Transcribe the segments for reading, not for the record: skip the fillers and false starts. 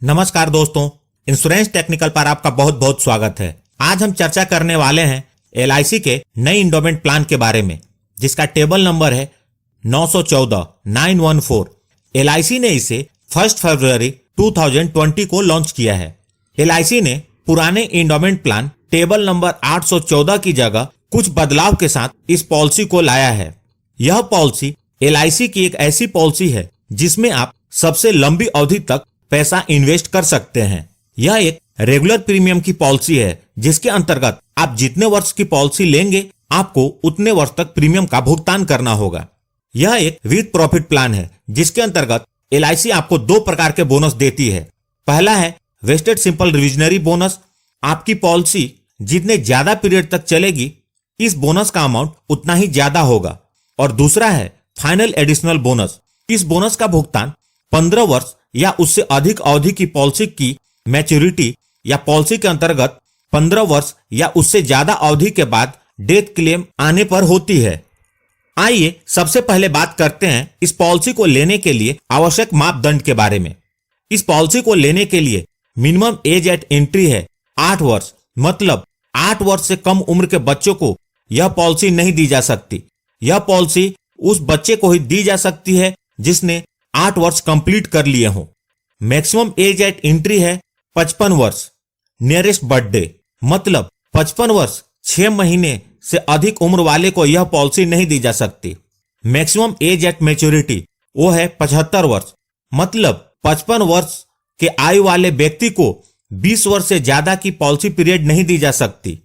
नमस्कार दोस्तों, insurance technical पर आपका बहुत बहुत स्वागत है। आज हम चर्चा करने वाले हैं एलआईसी के नई इंडोमेंट प्लान के बारे में, जिसका टेबल नंबर है 914 एलआईसी ने इसे 1 फरवरी 2020 को लॉन्च किया है। एलआईसी ने पुराने इंडोमेंट प्लान टेबल नंबर 814 की जगह कुछ बदलाव के साथ इस पॉलिसी को लाया है। यह पॉलिसी एलआईसी की एक ऐसी पॉलिसी है जिसमें आप सबसे लंबी अवधि तक पैसा इन्वेस्ट कर सकते हैं। यह एक रेगुलर प्रीमियम की पॉलिसी है जिसके अंतर्गत आप जितने वर्ष की पॉलिसी लेंगे आपको उतने वर्ष तक प्रीमियम का भुगतान करना होगा। यह एक विद प्रॉफिट प्लान है जिसके अंतर्गत एलआईसी आपको 2 प्रकार के बोनस देती है। पहला है वेस्टेड सिंपल रिविजनरी बोनस। आपकी पॉलिसी जितने ज्यादा पीरियड तक चलेगी इस बोनस का अमाउंट उतना ही ज्यादा होगा। और दूसरा है फाइनल एडिशनल बोनस। इस बोनस का भुगतान 15 वर्ष या उससे अधिक अवधि की पॉलिसी की मैच्योरिटी या पॉलिसी के अंतर्गत 15 वर्ष या उससे ज्यादा अवधि के बाद डेथ क्लेम आने पर होती है। आइए सबसे पहले बात करते हैं इस पॉलिसी को लेने के लिए आवश्यक मापदंड के बारे में। इस पॉलिसी को लेने के लिए मिनिमम एज एट एंट्री है 8 वर्ष, मतलब 8 वर्ष से कम उम्र के बच्चों को यह पॉलिसी नहीं दी जा सकती। यह पॉलिसी उस बच्चे को ही दी जा सकती है जिसने 8 वर्ष कंप्लीट कर लिए हों। मैक्सिमम एज एट एंट्री है 55 वर्ष नियरेस्ट बर्थडे, मतलब 55 वर्ष 6 महीने से अधिक उम्र वाले को यह पॉलिसी नहीं दी जा सकती। मैक्सिमम एज एट मैच्योरिटी वो है 75 वर्ष, मतलब 55 वर्ष के आयु वाले व्यक्ति को 20 वर्ष से ज्यादा की पॉलिसी पीरियड नहीं दी जा सकती।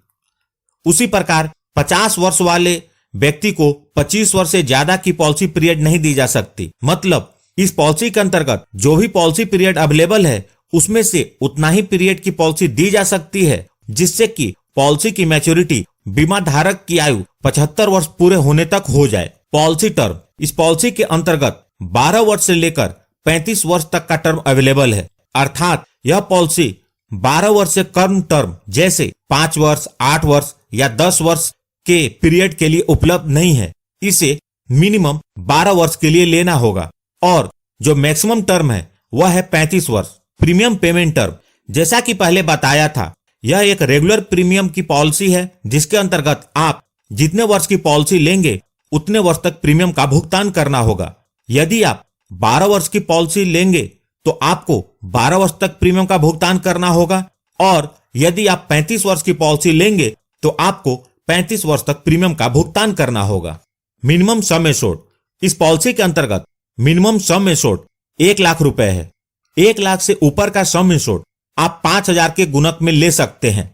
उसी प्रकार 50 वर्ष वाले व्यक्ति को 25 वर्ष से ज्यादा की पॉलिसी पीरियड नहीं दी जा सकती। मतलब इस पॉलिसी के अंतर्गत जो भी पॉलिसी पीरियड अवेलेबल है उसमें से उतना ही पीरियड की पॉलिसी दी जा सकती है जिससे कि पॉलिसी की मैच्योरिटी बीमा धारक की आयु 75 वर्ष पूरे होने तक हो जाए। पॉलिसी टर्म, इस पॉलिसी के अंतर्गत 12 वर्ष से लेकर 35 वर्ष तक का टर्म अवेलेबल है। अर्थात यह पॉलिसी 12 वर्ष से कम टर्म जैसे 5 वर्ष, 8 वर्ष या 10 वर्ष के पीरियड के लिए उपलब्ध नहीं है। इसे मिनिमम 12 वर्ष के लिए लेना होगा। और जो मैक्सिमम टर्म है वह है 35 वर्ष। प्रीमियम पेमेंट टर्म, जैसा कि पहले बताया था, यह एक रेगुलर प्रीमियम की पॉलिसी है जिसके अंतर्गत आप जितने वर्ष की पॉलिसी लेंगे उतने वर्ष तक प्रीमियम का भुगतान करना होगा। यदि आप 12 वर्ष की पॉलिसी लेंगे तो आपको 12 वर्ष तक प्रीमियम का भुगतान करना होगा, और यदि आप 35 वर्ष की पॉलिसी लेंगे तो आपको 35 वर्ष तक प्रीमियम का भुगतान करना होगा। मिनिमम सम एश्योर्ड, इस पॉलिसी के अंतर्गत मिनिमम सम एश्योर्ड 1 लाख रुपए है। 1 लाख से ऊपर का सम एश्योर्ड आप 5,000 के गुणक में ले सकते हैं।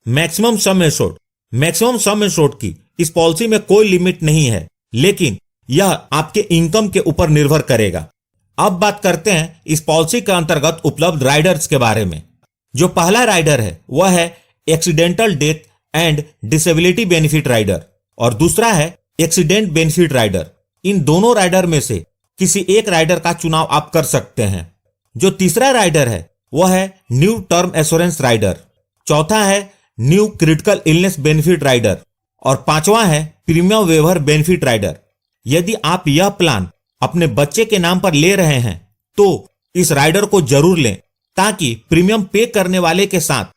Maximum sum assured, maximum sum assured की इस पॉलिसी में कोई लिमिट नहीं है, लेकिन यह आपके इनकम के ऊपर निर्भर करेगा। अब बात करते हैं इस पॉलिसी के अंतर्गत उपलब्ध राइडर्स के बारे में। जो पहला राइडर है वह है accidental death and disability benefit rider, और दूसरा है एक्सीडेंट बेनिफिट राइडर। इन दोनों राइडर में से किसी एक राइडर का चुनाव आप कर सकते हैं। जो तीसरा राइडर है वह है न्यू टर्म एश्योरेंस राइडर, चौथा है new critical illness benefit rider, और पांचवा है प्रीमियम वेवर बेनिफिट राइडर। यदि आप यह प्लान अपने बच्चे के नाम पर ले रहे हैं तो इस राइडर को जरूर लें, ताकि प्रीमियम पे करने वाले के साथ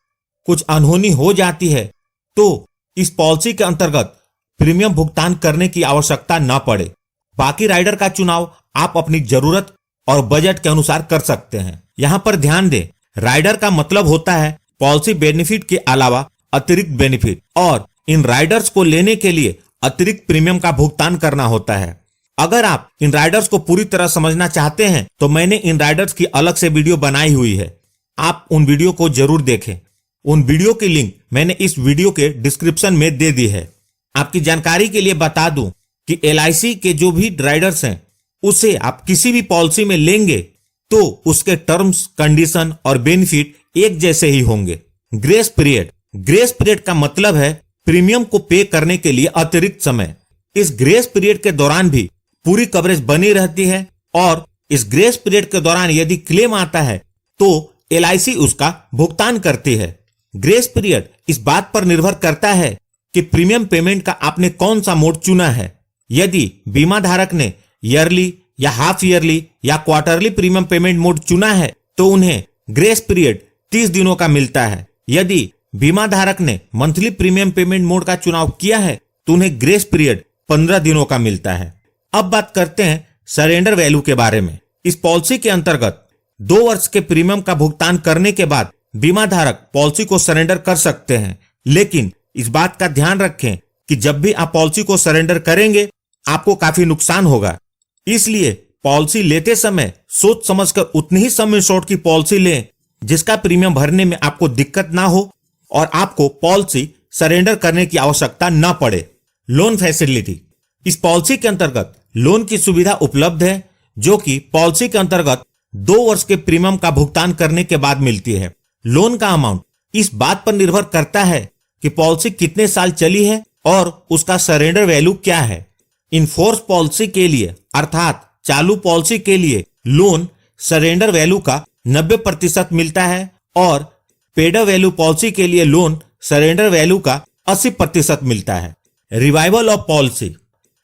कुछ अनहोनी हो जाती है तो इस पॉलिसी के अंतर्गत प्रीमियम भुगतान करने की आवश्यकता न पड़े। बाकी राइडर का चुनाव आप अपनी जरूरत और बजट के अनुसार कर सकते हैं। यहाँ पर ध्यान दें, राइडर का मतलब होता है पॉलिसी बेनिफिट के अलावा अतिरिक्त बेनिफिट, और इन राइडर्स को लेने के लिए अतिरिक्त प्रीमियम का भुगतान करना होता है। अगर आप इन राइडर्स को पूरी तरह समझना चाहते हैं तो मैंने इन राइडर्स की अलग से वीडियो बनाई हुई है, आप उन वीडियो को जरूर देखें। उन वीडियो की लिंक मैंने इस वीडियो के डिस्क्रिप्शन में दे दी है। आपकी जानकारी के लिए बता दूं कि एलआईसी के जो भी राइडर्स हैं उसे आप किसी भी पॉलिसी में लेंगे तो उसके टर्म्स, कंडीशन और बेनिफिट एक जैसे ही होंगे। ग्रेस पीरियड, ग्रेस पीरियड का मतलब है प्रीमियम को पे करने के लिए अतिरिक्त समय। इस ग्रेस पीरियड के दौरान भी पूरी कवरेज बनी रहती है, और इस ग्रेस पीरियड के दौरान यदि क्लेम आता है तो एलआईसी उसका भुगतान करती है। ग्रेस पीरियड इस बात पर निर्भर करता है कि प्रीमियम पेमेंट का आपने कौन सा मोड चुना है। यदि बीमा धारक ने ईयरली या हाफ ईयरली या क्वार्टरली प्रीमियम पेमेंट मोड चुना है तो उन्हें ग्रेस पीरियड 30 दिनों का मिलता है। यदि बीमा धारक ने मंथली प्रीमियम पेमेंट मोड का चुनाव किया है तो उन्हें ग्रेस पीरियड 15 दिनों का मिलता है। अब बात करते हैं सरेंडर वैल्यू के बारे में। इस पॉलिसी के अंतर्गत 2 वर्ष के प्रीमियम का भुगतान करने के बाद बीमा धारक पॉलिसी को सरेंडर कर सकते हैं, लेकिन इस बात का ध्यान रखें कि जब भी आप पॉलिसी को सरेंडर करेंगे आपको काफी नुकसान होगा। इसलिए पॉलिसी लेते समय सोच समझकर उतनी ही सम इंश्योर्ड की पॉलिसी लें जिसका प्रीमियम भरने में आपको दिक्कत ना हो और आपको पॉलिसी सरेंडर करने की आवश्यकता ना पड़े। Loan facility. इस पॉलिसी के अंतर्गत लोन की सुविधा उपलब्ध है जो कि पॉलिसी के अंतर्गत 2 वर्ष के प्रीमियम का भुगतान करने के बाद मिलती है। लोन का अमाउंट इस बात पर निर्भर करता है कि पॉलिसी कितने साल चली है और उसका सरेंडर वैल्यू क्या है। इनफोर्स पॉलिसी के लिए अर्थात चालू पॉलिसी के लिए लोन सरेंडर वैल्यू का 90% मिलता है और पेड वैल्यू पॉलिसी के लिए लोन सरेंडर वैल्यू का 80% मिलता है। Revival of policy.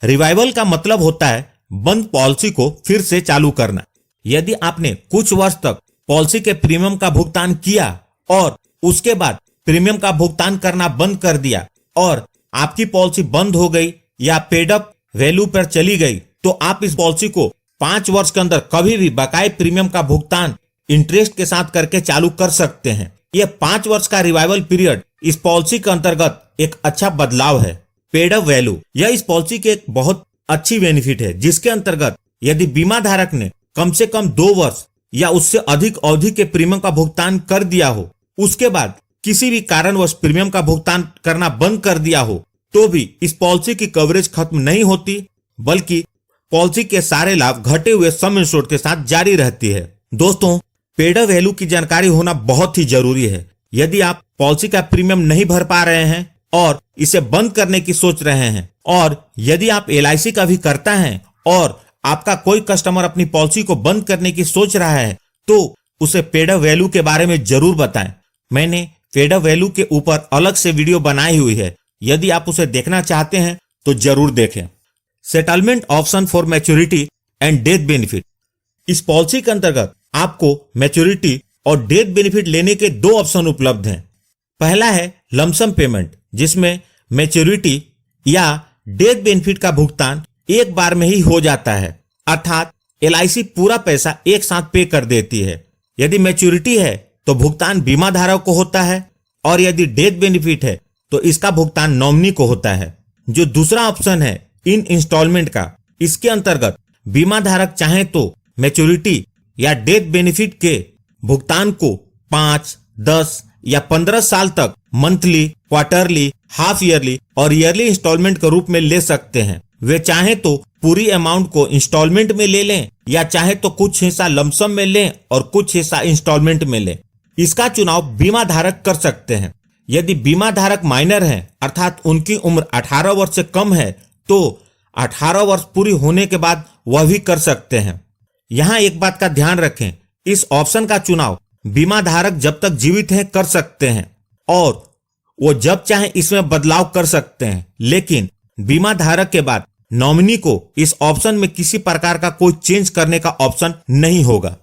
रिवाइवल का मतलब होता है बंद पॉलिसी को फिर से चालू करना। यदि आपने कुछ वर्ष तक पॉलिसी के प्रीमियम का भुगतान किया और उसके बाद प्रीमियम का भुगतान करना बंद कर दिया और आपकी पॉलिसी बंद हो गई या पेड अप वैल्यू पर चली गई तो आप इस पॉलिसी को 5 वर्ष के अंदर कभी भी बकाये प्रीमियम का भुगतान इंटरेस्ट के साथ करके चालू कर सकते हैं। यह 5 वर्ष का रिवाइवल पीरियड इस पॉलिसी के अंतर्गत एक अच्छा बदलाव है। Paid up value. यह इस पॉलिसी की एक बहुत अच्छी बेनिफिट है जिसके अंतर्गत यदि बीमा धारक ने कम से कम 2 वर्ष या उससे अधिक अवधि के प्रीमियम का भुगतान कर दिया हो, उसके बाद किसी भी कारणवश प्रीमियम का भुगतान करना बंद कर दिया हो तो भी इस पॉलिसी की कवरेज खत्म नहीं होती, बल्कि पॉलिसी के सारे लाभ घटे हुए सम इंश्योर्ड के साथ जारी रहती है। दोस्तों, पेड अप वैल्यू की जानकारी होना बहुत ही जरूरी है। यदि आप पॉलिसी का प्रीमियम नहीं भर पा रहे हैं और इसे बंद करने की सोच रहे हैं और यदि आप LIC का भी करता है और आपका कोई कस्टमर अपनी पॉलिसी को बंद करने की सोच रहा है तो उसे पेड अप वैल्यू के बारे में जरूर बताएं। मैंने पेड अप वैल्यू के ऊपर अलग से वीडियो बनाई हुई है, यदि आप उसे देखना चाहते हैं तो जरूर देखें। Settlement option for maturity and death benefit. इस पॉलिसी के अंतर्गत आपको मैच्योरिटी और डेथ बेनिफिट लेने के 2 ऑप्शन उपलब्ध हैं। पहला है लमसम पेमेंट, जिसमें मैच्योरिटी या डेथ बेनिफिट का भुगतान एक बार में ही हो जाता है, अर्थात LIC पूरा पैसा एक साथ पे कर देती है। यदि मैच्योरिटी है तो भुगतान बीमा धारक को होता है और यदि डेथ बेनिफिट है तो इसका भुगतान नॉमिनी को होता है। जो दूसरा ऑप्शन है इन इंस्टॉलमेंट का, इसके अंतर्गत बीमा धारक चाहे तो मैच्योरिटी या डेथ बेनिफिट के भुगतान को 5, 10 या 15 साल तक मंथली, क्वार्टरली, हाफ ईयरली और ईयरली इंस्टॉलमेंट के रूप में ले सकते हैं। वे चाहे तो पूरी अमाउंट को इंस्टॉलमेंट में ले लें या चाहे तो कुछ हिस्सा लमसम में लें और कुछ हिस्सा इंस्टॉलमेंट में लें। इसका चुनाव बीमा धारक कर सकते हैं। यदि बीमा धारक माइनर हैं, अर्थात उनकी उम्र 18 वर्ष से कम है, तो 18 वर्ष पूरी होने के बाद वह भी कर सकते हैं। यहाँ एक बात का ध्यान रखें, इस ऑप्शन का चुनाव बीमा धारक जब तक जीवित हैं कर सकते हैं और वो जब चाहे इसमें बदलाव कर सकते हैं, लेकिन बीमा धारक के बाद नॉमिनी को इस ऑप्शन में किसी प्रकार का कोई चेंज करने का ऑप्शन नहीं होगा।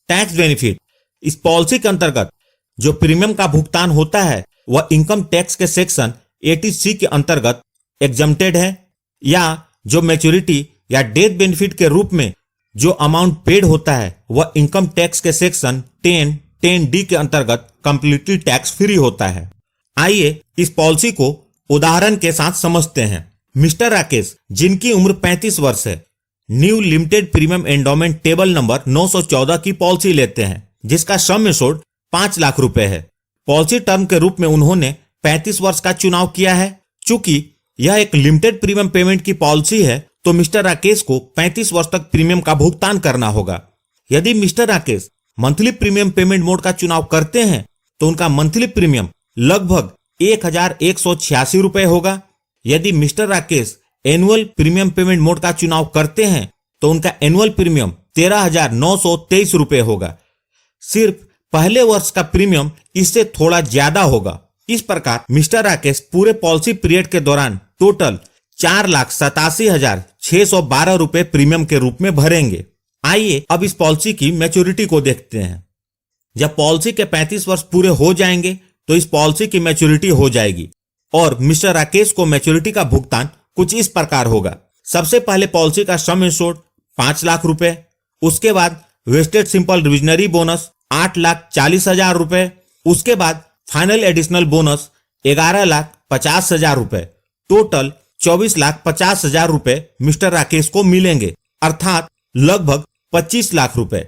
Tax benefit. इस पॉलिसी के अंतर्गत जो प्रीमियम का भुगतान होता है वह इनकम टैक्स के सेक्शन 80C के अंतर्गत एग्जम्प्टेड है, या जो मैच्योरिटी या डेथ बेनिफिट के रूप में जो अमाउंट पेड होता है वह इनकम टैक्स के सेक्शन 10D के अंतर्गत कंप्लीटली टैक्स फ्री होता है। आइए इस पॉलिसी को उदाहरण के साथ समझते हैं। मिस्टर राकेश, जिनकी उम्र 35 वर्ष है, new limited premium endowment table number 914 की पॉलिसी लेते हैं जिसका सम एश्योर्ड 5 लाख रुपए है। पॉलिसी टर्म के रूप में उन्होंने 35 वर्ष का चुनाव किया है। चूंकि यह एक लिमिटेड प्रीमियम पेमेंट की पॉलिसी है तो मिस्टर राकेश को 35 वर्ष तक प्रीमियम का भुगतान करना होगा। यदि mister Rakesh monthly premium payment mode का चुनाव करते हैं तो उनका मंथली प्रीमियम लगभग 1186 रुपए होगा। यदि mister Rakesh annual premium payment mode का चुनाव करते हैं तो उनका एनुअल प्रीमियम 13,923 रुपए होगा। सिर्फ पहले वर्ष का प्रीमियम इससे थोड़ा ज्यादा होगा। इस प्रकार मिस्टर राकेश पूरे पॉलिसी पीरियड के दौरान टोटल 4,87,612 रुपए प्रीमियम के रूप में भरेंगे। आइए अब इस पॉलिसी की मैच्योरिटी को देखते हैं। जब पॉलिसी के 35 वर्ष पूरे हो जाएंगे तो इस पॉलिसी की मैच्योरिटी हो जाएगी और मिस्टर राकेश को मैच्योरिटी का भुगतान कुछ इस प्रकार होगा। सबसे पहले पॉलिसी का सम इंश्योर्ड 5 लाख रुपए, उसके बाद वेस्टेड सिंपल रिविजनरी बोनस 8,40,000 रुपए, उसके बाद फाइनल एडिशनल बोनस 11,50,000 रुपए, टोटल 24,50,000 रुपए मिस्टर राकेश को मिलेंगे, अर्थात लगभग 25 लाख रुपए।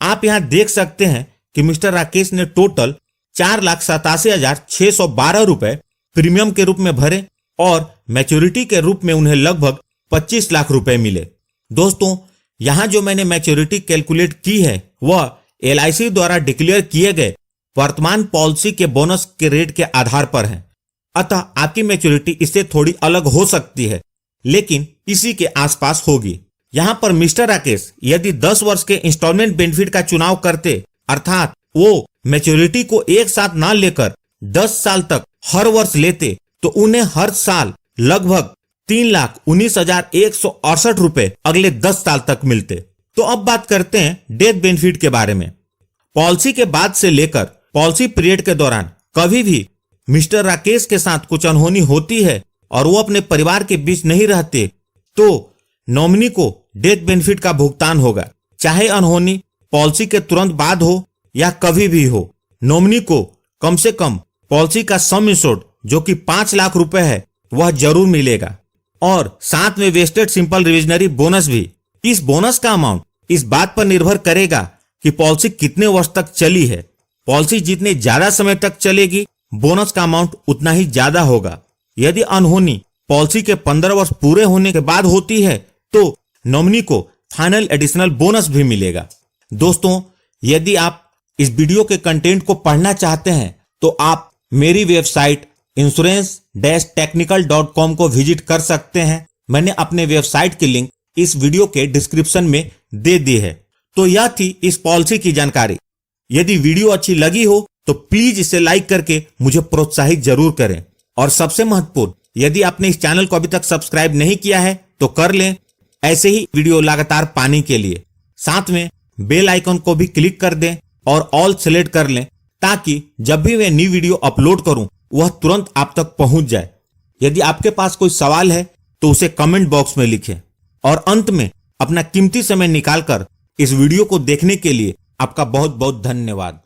आप यहां देख सकते हैं कि मिस्टर राकेश ने टोटल 4,87,612 रुपए प्रीमियम के रूप में भरे और मैच्योरिटी के रूप में उन्हें लगभग 25 लाख रुपए मिले। दोस्तों, यहां जो मैंने मैच्योरिटी कैलकुलेट की है वह LIC द्वारा डिक्लेयर किए गए वर्तमान पॉलिसी के बोनस के रेट के आधार पर है। अतः आपकी मैच्योरिटी इससे थोड़ी अलग हो सकती है, लेकिन इसी के आसपास होगी। यहां पर मिस्टर राकेश यदि 10 वर्ष के इंस्टॉलमेंट बेनिफिट का चुनाव करते, अर्थात वो मैच्योरिटी को एक साथ ना लेकर 10 साल तक हर वर्ष लेते, तो उन्हें हर साल लगभग 3,19,168 रुपए अगले 10 साल तक मिलते। तो अब बात करते हैं डेथ बेनिफिट के बारे में। पॉलिसी के बाद से लेकर पॉलिसी पीरियड के दौरान कभी भी मिस्टर राकेश के साथ कुछ अनहोनी होती है और वो अपने परिवार के बीच नहीं रहते, तो नॉमिनी को डेथ बेनिफिट का भुगतान होगा, चाहे अनहोनी पॉलिसी के तुरंत बाद हो या कभी भी हो। नॉमिनी को कम से कम पॉलिसी का सम इंश्योर्ड जो कि 5 लाख रुपए है वह जरूर मिलेगा और साथ में वेस्टेड सिंपल रिविजनरी बोनस भी। इस बोनस का अमाउंट इस बात पर निर्भर करेगा कि पॉलिसी कितने वर्ष तक चली है। पॉलिसी जितने ज्यादा समय तक चलेगी बोनस का अमाउंट उतना ही ज्यादा होगा। यदि अनहोनी पॉलिसी के 15 वर्ष पूरे होने के बाद होती है तो नॉमिनी को फाइनल एडिशनल बोनस भी मिलेगा। दोस्तों, यदि आप इस वीडियो के कंटेंट को पढ़ना चाहते हैं तो आप मेरी वेबसाइट insurance-technical.com को विजिट कर सकते हैं। मैंने अपने वेबसाइट की लिंक इस वीडियो के डिस्क्रिप्शन में दे दी है। तो यह थी इस पॉलिसी की जानकारी। यदि वीडियो अच्छी लगी हो तो प्लीज इसे लाइक करके मुझे प्रोत्साहित जरूर करें। और सबसे महत्वपूर्ण, यदि आपने इस चैनल को अभी तक सब्सक्राइब नहीं किया है तो कर लें, ऐसे ही वीडियो लगातार पाने के लिए। साथ में बेल आइकन को भी क्लिक कर दें और ऑल सेलेक्ट कर लें, ताकि जब भी मैं न्यू वीडियो अपलोड करूं वह तुरंत आप तक पहुंच जाए। यदि आपके पास कोई सवाल है तो उसे कमेंट बॉक्स में लिखें। और अंत में अपना कीमती समय निकालकर इस वीडियो को देखने के लिए आपका बहुत बहुत धन्यवाद।